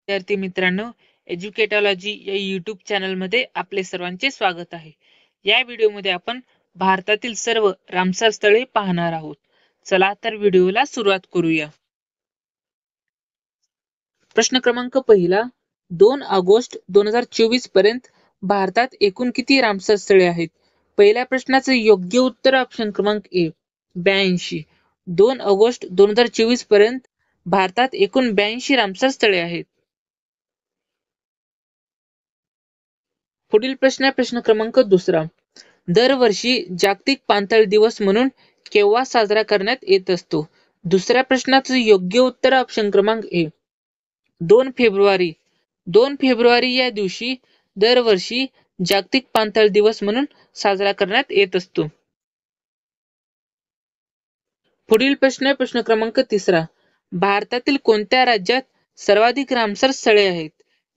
विद्यार्थी मित्रांनो, एज्युकेटॉलॉजी या YouTube चॅनलमध्ये आपले सर्वांचे स्वागत आहे. या व्हिडिओमध्ये आपण भारतातील सर्व रामसर स्थळे पाहणार आहोत. चला तर व्हिडिओला सुरुवात करूया. प्रश्न क्रमांक पहिला, 2 ऑगस्ट 2024 पर्यंत भारतात एकूण किती रामसर स्थळे आहेत? पहिल्या प्रश्नाचं योग्य उत्तर ऑप्शन क्रमांक ए 82. 2 ऑगस्ट 2024 पर्यंत भारतात एकूण 82 रामसर स्थळे आहेत. पुढील प्रश्न क्रमांक दुसरा. दरवर्षी जागतिक पाणथळ दिवस म्हणून केव्हा साजरा करण्यात येत असतो? दुसऱ्या प्रश्नाचं योग्य उत्तर ऑप्शन क्रमांक ए 2 फेब्रुवारी. 2 फेब्रुवारी या दिवशी दरवर्षी जागतिक पाणथळ दिवस म्हणून साजरा करण्यात येत असतो. पुढील प्रश्न क्रमांक तिसरा. भारतातील कोणत्या राज्यात सर्वाधिक रामसर स्थळे आहेत?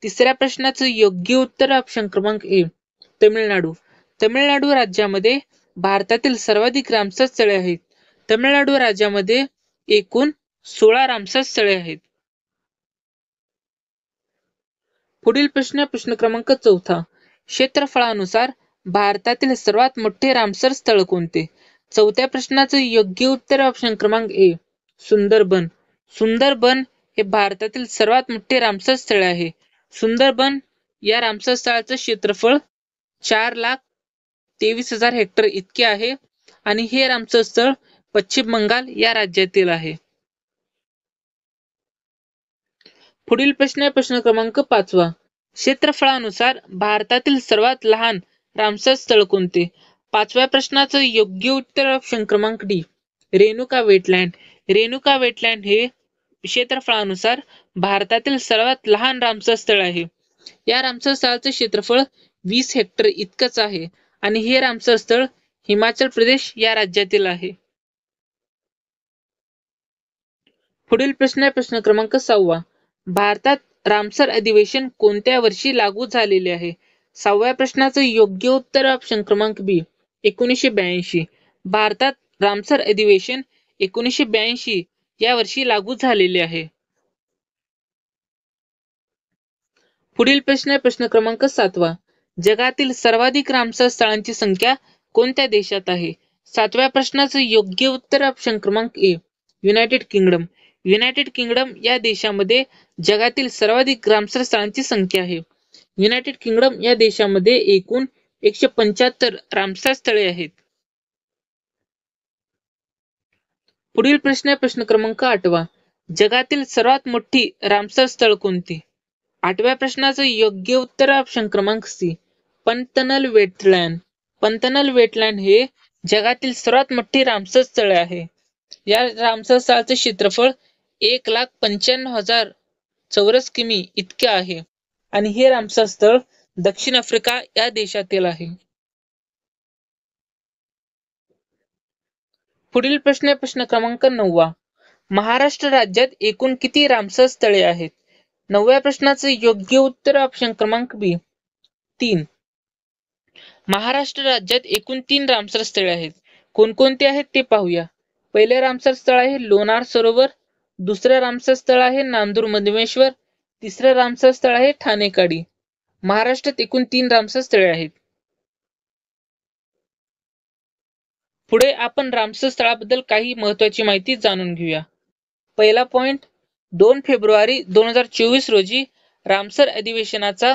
तिसऱ्या प्रश्नाचं योग्य उत्तर ऑप्शन क्रमांक ए तमिळनाडू. तमिळनाडू राज्यामध्ये भारतातील सर्वाधिक रामसर स्थळे आहेत. तमिळनाडू राज्यामध्ये एकूण 16 रामसर स्थळे आहेत. पुढील प्रश्न क्रमांक चौथा. क्षेत्रफळानुसार भारतातील सर्वात मोठे रामसर स्थळ कोणते? चौथ्या प्रश्नाचं योग्य उत्तर ऑप्शन क्रमांक ए सुंदरबन. सुंदरबन हे भारतातील सर्वात मोठे रामसर स्थळ आहे. सुंदरबन या रामसर स्थळाचं क्षेत्रफळ 4,23,000 हेक्टर इतके आहे आणि हे रामसर स्थळ पश्चिम बंगाल या राज्यातील आहे. पुढील प्रश्न क्रमांक पाचवा. क्षेत्रफळानुसार भारतातील सर्वात लहान रामसर स्थळ कोणते? पाचव्या प्रश्नाचं योग्य उत्तर ऑप्शन क्रमांक D Renuka wetland. Renuka wetland हे क्षेत्रफळानुसार भारतातील सर्वात लहान रामसर स्थळ आहे. या रामसर स्थळाचं क्षेत्रफळ 20 हेक्टर इतकंच आहे आणि हे रामसर स्थळ हिमाचल प्रदेश या राज्यातील आहे. पुढील प्रश्न क्रमांक 6. भारतात रामसर अधिवेशन कोणत्या वर्षी लागू झालेले आहे? 6व्या प्रश्नाचं योग्य उत्तर ऑप्शन क्रमांक बी 1982. भारतात रामसर अधिवेशन 1982 या वर्षी लागू झालेले आहे. पुढील प्रश्न क्रमांक 7. जगातील सर्वाधिक रामसर स्थळांची संख्या कोणत्या देशात आहे? 7व्या प्रश्नाचं योग्य उत्तर ऑप्शन क्रमांक ए युनायटेड किंगडम. युनायटेड किंगडम या देशामध्ये जगातील सर्वाधिक रामसर स्थळांची संख्या आहे. युनायटेड किंगडम या देशामध्ये एकूण 175 रामसर स्थळे आहेत. पुढील प्रश्न क्रमांक 8. जगातील सर्वात मोठी रामसर स्थळ कोणती? 8व्या प्रश्नाचं योग्य उत्तर ऑप्शन क्रमांक सी पंतनल वेटलँड. पंतनल वेटलँड हे जगातील सर्वात मोठी रामसर स्थळ आहे. या रामसर स्थळाचे क्षेत्रफळ 1,95,000 चौरस किमी इतके आहे आणि हे रामसर स्थळ दक्षिण आफ्रिका या देशातील आहे. पुढील प्रश्न क्रमांक 9. महाराष्ट्र राज्यात एकूण किती रामसर स्थळे आहेत? 9व्या प्रश्नाचं योग्य उत्तर ऑप्शन क्रमांक बी 3. महाराष्ट्र राज्यात एकूण 3 रामसर स्थळे आहेत. कोणकोणते आहेत ते पाहूया. पहिले रामसर स्थळ आहे लोणार सरोवर. दुसरं रामसर स्थळ आहे नांदूर मधमेश्वर. तिसरं रामसर स्थळ आहे ठाणेकाडी. महाराष्ट्रात एकूण 3 रामसर स्थळे आहेत. पुढे आपण रामसर स्थळाबद्दल काही महत्वाची माहिती जाणून घेऊया. पहिला पॉइंट, 2 फेब्रुवारी 2024 रोजी रामसर अधिवेशनाचा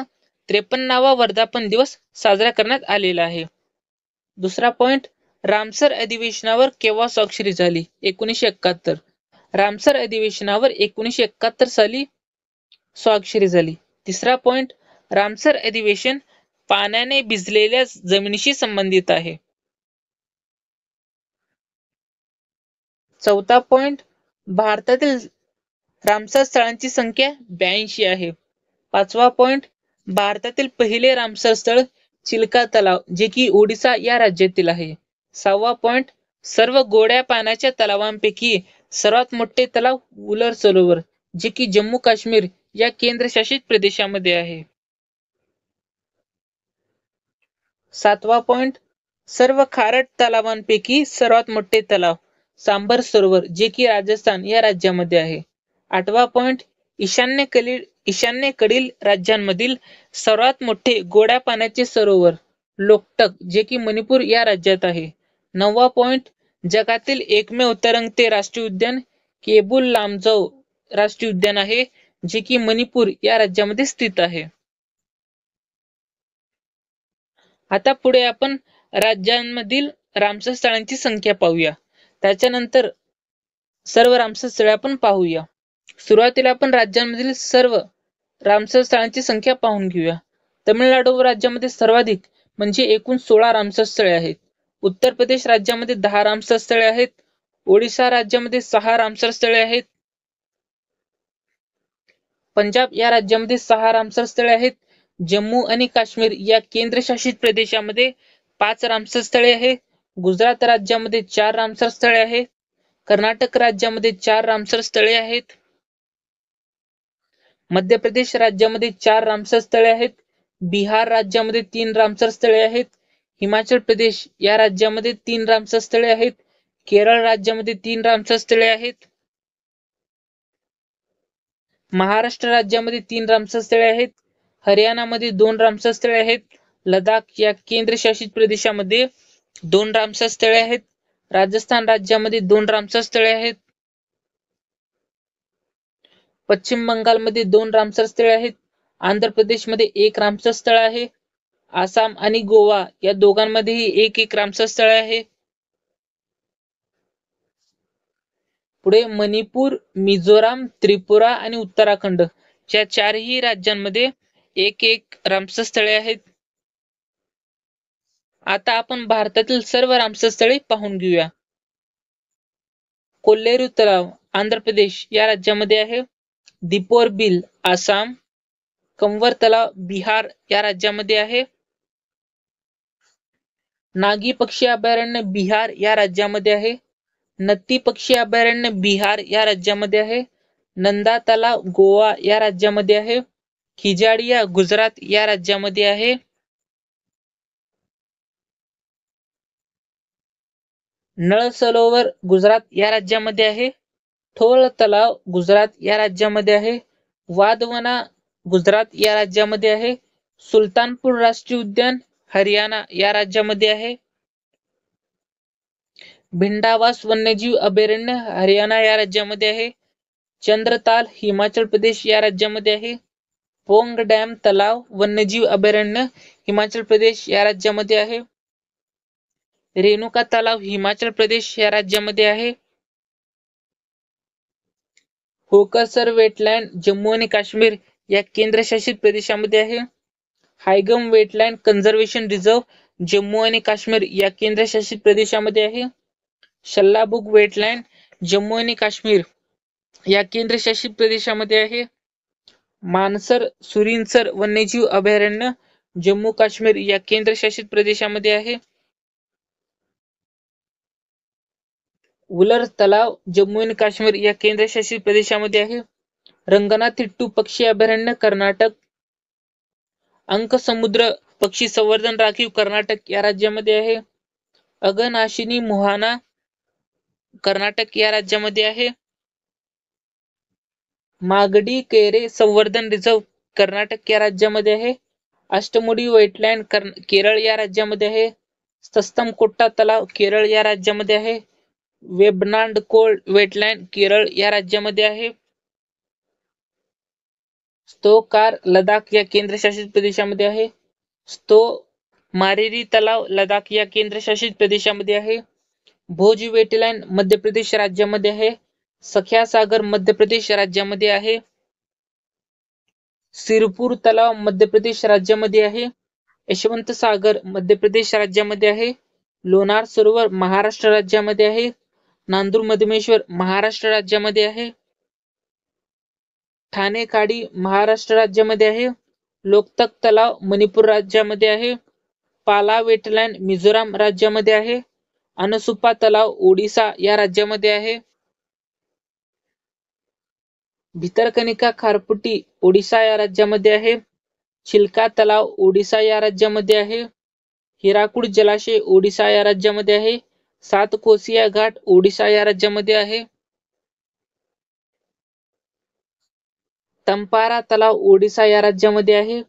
53वा वर्धापन दिवस साजरा करण्यात आलेला आहे. दुसरा पॉइंट, रामसर अधिवेशनावर केव्हा स्वाक्षरी झाली? 1971. रामसर अधिवेशनावर 1971 साली स्वाक्षरी झाली. तिसरा पॉइंट, रामसर अधिवेशन पाण्याने भिजलेल्या जमिनीशी संबंधित आहे. चौथा पॉइंट, भारतातील रामसर स्थळांची संख्या 82 आहे. पाचवा पॉइंट, भारतातील पहिले रामसर स्थळ चिल्का तलाव जे की ओडिसा या राज्यातील आहे. 6वा पॉइंट, सर्व गोड्या पाण्याच्या तलावांपैकी सर्वात मोठे तलाव वुलर सरोवर जे की जम्मू काश्मीर या केंद्रशासित प्रदेशामध्ये आहे. 7वा पॉइंट, सर्व खारट तलावांपैकी सर्वात मोठे तलाव सांबर सरोवर जे की राजस्थान या राज्यामध्ये आहे. 8वा पॉइंट, ईशान्येकडील ईशान्येकडील राज्यांमधील सर्वात मोठे गोड्या पाण्याचे सरोवर लोकटक जे की मणिपूर या राज्यात आहे. 9वा पॉइंट, जगातील एकमेव तरंगते राष्ट्रीय उद्यान केबुल लामजाओ राष्ट्रीय उद्यान आहे जे की मणिपूर या राज्यामध्ये स्थित आहे. आता पुढे आपण राज्यांमधील रामसर स्थळांची संख्या पाहूया. त्याच्यानंतर सर्व रामसर स्थळे आपण पाहूया. सुरुवातीला आपण राज्यांमधील सर्व रामसर स्थळांची संख्या पाहून घेऊया. तमिळनाडू राज्यामध्ये सर्वाधिक म्हणजे एकूण 16 रामसर स्थळे आहेत. उत्तर प्रदेश राज्यामध्ये 10 रामसर स्थळे आहेत. ओडिशा राज्यामध्ये 6 रामसर स्थळे आहेत. पंजाब या राज्यामध्ये 6 रामसर स्थळे आहेत. जम्मू आणि काश्मीर या केंद्रशासित प्रदेशामध्ये 5 रामसर स्थळे आहेत. गुजरात राज्यामध्ये 4 रामसर स्थळे आहेत. कर्नाटक राज्यामध्ये 4 रामसर स्थळे आहेत. मध्य प्रदेश राज्यामध्ये 4 रामसर स्थळे आहेत. बिहार राज्यामध्ये 3 रामसर स्थळे आहेत. हिमाचल प्रदेश या राज्यामध्ये 3 रामसर स्थळे आहेत. केरळ राज्यामध्ये 3 रामसर स्थळे आहेत. महाराष्ट्र राज्यामध्ये 3 रामसर स्थळे आहेत. हरियाणामध्ये 2 रामसर स्थळे आहेत. लडाख या केंद्रशासित प्रदेशामध्ये 2 रामसर स्थळे आहेत. राजस्थान राज्यामध्ये 2 रामसर स्थळे आहेत. पश्चिम बंगालमध्ये 2 रामसर स्थळे आहेत. आंध्र प्रदेशमध्ये 1 रामसर स्थळ आहे. आसाम आणि गोवा या दोघांमध्येही 1 रामसर स्थळ आहे. पुढे मणिपूर, मिझोराम, त्रिपुरा आणि उत्तराखंड या 4ही राज्यांमध्ये 1 रामसर स्थळे आहेत. आता आपण भारतातील सर्व रामसर स्थळे पाहून घेऊया. कोल्लेरू तलाव आंध्र प्रदेश या राज्यामध्ये आहे. दीपोर बिल आसाम, कंवर तलाव बिहार या राज्यामध्ये आहे. नागी पक्षी अभयारण्य बिहार या राज्यामध्ये आहे. नत्ती पक्षी अभयारण्य बिहार या राज्यामध्ये आहे. नंदा तलाव गोवा या राज्यामध्ये आहे. खिजाडिया गुजरात या राज्यामध्ये आहे. नळ सरोवर गुजरात या राज्यामध्ये आहे. ठोळ तलाव गुजरात या राज्यामध्ये आहे. वादवना गुजरात या राज्यामध्ये आहे. सुलतानपूर राष्ट्रीय उद्यान हरियाणा या राज्यामध्ये आहे. भिंडावास वन्यजीव अभयारण्य हरियाणा या राज्यामध्ये आहे. चंद्रताल हिमाचल प्रदेश या राज्यामध्ये आहे. पोंग डॅम तलाव वन्यजीव अभयारण्य हिमाचल प्रदेश या राज्यामध्ये आहे. रेणुका तलाव हिमाचल प्रदेश या राज्यामध्ये आहे. होकरसर वेटलँड जम्मू आणि काश्मीर या केंद्रशासित प्रदेशामध्ये आहे. हायगम वेटलँड कन्झर्वेशन रिझर्व जम्मू आणि काश्मीर या केंद्रशासित प्रदेशामध्ये आहे. शल्लाबुग वेटलँड जम्मू आणि काश्मीर या केंद्रशासित प्रदेशामध्ये आहे. मानसर सुरिनसर वन्यजीव अभयारण्य जम्मू काश्मीर या केंद्रशासित प्रदेशामध्ये आहे. उलर तलाव जम्मू आणि काश्मीर या केंद्रशासित प्रदेशामध्ये आहे. रंगनाथिट्टू पक्षी अभयारण्य कर्नाटक. अंकसमुद्र पक्षी संवर्धन राखीव कर्नाटक या राज्यामध्ये आहे. अगनाशिनी मोहाना कर्नाटक या राज्यामध्ये आहे. मागडी कैरे संवर्धन रिझर्व कर्नाटक या राज्यामध्ये आहे. अष्टमुडी वेटलँड केरळ या राज्यामध्ये आहे. सस्तमकोट्टा तलाव केरळ या राज्यामध्ये आहे. वेबनाड कोल्ड वेटलँड केरळ या राज्यामध्ये आहे. स्तोकार लडाख या केंद्रशासित प्रदेशामध्ये आहे. मारेरी तलाव लडाख या केंद्रशासित प्रदेशामध्ये आहे. भोज वेटलँड मध्य प्रदेश राज्यामध्ये आहे. सख्या सागर मध्य प्रदेश राज्यामध्ये आहे. सिरपूर तलाव मध्य प्रदेश राज्यामध्ये आहे. यशवंत सागर मध्य प्रदेश राज्यामध्ये आहे. लोणार सरोवर महाराष्ट्र राज्यामध्ये आहे. नांदूर मधमेश्वर महाराष्ट्र राज्यामध्ये आहे. ठाणे खाडी महाराष्ट्र राज्यामध्ये आहे. लोकतक तलाव मणिपूर राज्यामध्ये आहे. पाला वेटलँड मिझोराम राज्यामध्ये आहे. अनसुपा तलाव ओडिसा या राज्यामध्ये आहे. भितरकनिका खारपुटी ओडिसा या राज्यामध्ये आहे. चिल्का तलाव ओडिसा या राज्यामध्ये आहे. हिराकुड जलाशय ओडिसा या राज्यामध्ये आहे. सातकोसिया घाट ओडिसा या राज्यामध्ये आहे. तंपारा तलाव ओडिसा या राज्यामध्ये आहे.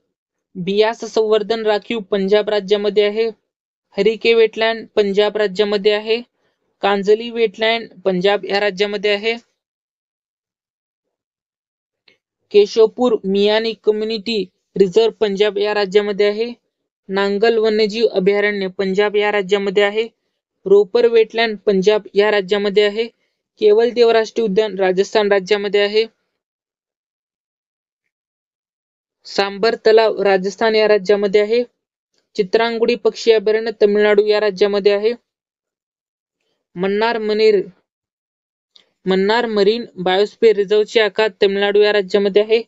बियास संवर्धन राखीव पंजाब राज्यामध्ये आहे. हरिके वेटलँड पंजाब राज्यामध्ये आहे. कांजली वेटलँड पंजाब या राज्यामध्ये आहे. केशवपूर मियानी कम्युनिटी रिझर्व्ह पंजाब या राज्यामध्ये आहे. नांगल वन्यजीव अभयारण्य पंजाब या राज्यामध्ये आहे. रोपर वेटलँड पंजाब या राज्यामध्ये आहे. केवल देव राष्ट्रीय उद्यान राजस्थान राज्यामध्ये आहे. सांबर तलाव राजस्थान या राज्यामध्ये आहे. चित्रांगुडी पक्षी अभयारण्य तमिळनाडू या राज्यामध्ये आहे. मन्नार मरीन बायोस्फियर रिझर्व्हचे आकार तमिळनाडू या राज्यामध्ये आहे.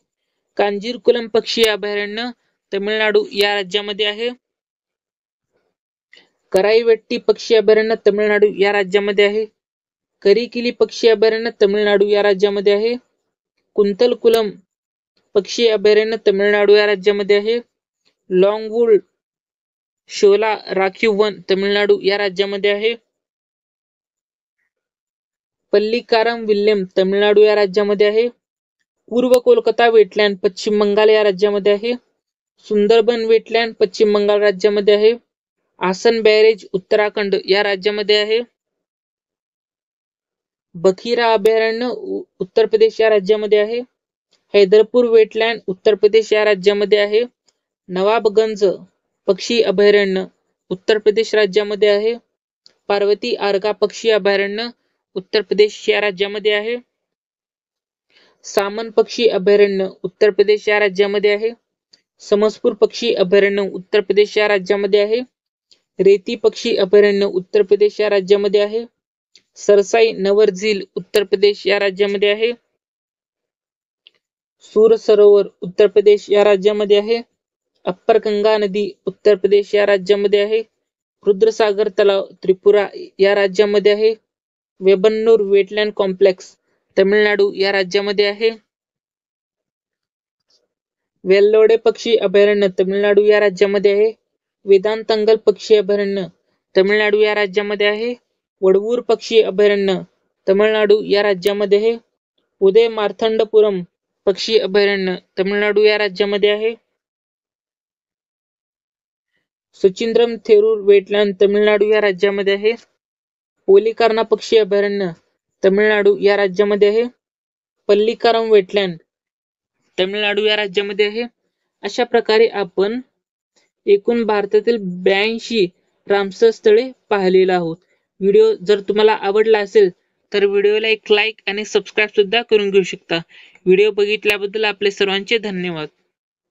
कांजीरकुलम पक्षी अभयारण्य तमिळनाडू या राज्यामध्ये आहे. कराईवेट्टी पक्षी अभयारण्य तमिळनाडू या राज्यामध्ये आहे. करिकिली पक्षी अभयारण्य तमिळनाडू या राज्यामध्ये आहे. कुंतलकुलम पक्षी अभयारण्य तमिळनाडू या राज्यामध्ये आहे. लॉंगवूड शोला राखीव वन तमिळनाडू या राज्यामध्ये आहे. पल्लीकारम विल्यम तमिळनाडू या राज्यामध्ये आहे. पूर्व कोलकाता वेटलँड पश्चिम बंगाल या राज्यामध्ये आहे. सुंदरबन वेटलँड पश्चिम बंगाल राज्यामध्ये आहे. आसन बॅरेज उत्तराखंड या राज्यामध्ये आहे. बखिरा अभयारण्य उत्तर प्रदेश या राज्यामध्ये आहे. हैदरपूर वेटलँड उत्तर प्रदेश या राज्यामध्ये आहे. नवाबगंज पक्षी अभयारण्य उत्तर प्रदेश राज्यामध्ये आहे. पार्वती आर्गा पक्षी अभयारण्य उत्तर प्रदेश या राज्यामध्ये आहे. सामन पक्षी अभयारण्य उत्तर प्रदेश या राज्यामध्ये आहे. समसपूर पक्षी अभयारण्य उत्तर प्रदेश या राज्यामध्ये आहे. रेती पक्षी अभयारण्य उत्तर प्रदेश या राज्यामध्ये आहे. सरसाई नवर झील उत्तर प्रदेश या राज्यामध्ये आहे. सूर सरोवर उत्तर प्रदेश या राज्यामध्ये आहे. अप्पर गंगा नदी उत्तर प्रदेश या राज्यामध्ये आहे. रुद्रसागर तलाव त्रिपुरा या राज्यामध्ये आहे. वेबन्नूर वेटलँड कॉम्प्लेक्स तमिळनाडू या राज्यामध्ये आहे. वेल्लोडे पक्षी अभयारण्य तमिळनाडू या राज्यामध्ये आहे. वेदांतंगल पक्षी अभयारण्य तमिळनाडू या राज्यामध्ये आहे. वडवूर पक्षी अभयारण्य तमिळनाडू या राज्यामध्ये आहे. उदय मार्तंडपुरम पक्षी अभयारण्य तमिळनाडू या राज्यामध्ये आहे. सुचिंद्रम थेरूर वेटलँड तमिळनाडू या राज्यामध्ये आहे. पोलिकार्ना पक्षी अभयारण्य तमिळनाडू या राज्यामध्ये आहे. पल्लीकारम वेटलँड तमिळनाडू या राज्यामध्ये आहे. अशा प्रकारे आपण एकूण भारतातील 82 रामसर स्थळे पाहिलेली आहोत. व्हिडिओ जर तुम्हाला आवडला असेल तर व्हिडिओला एक लाईक आणि सबस्क्राईब सुद्धा करून घेऊ शकता. व्हिडिओ बघितल्याबद्दल आपले सर्वांचे धन्यवाद.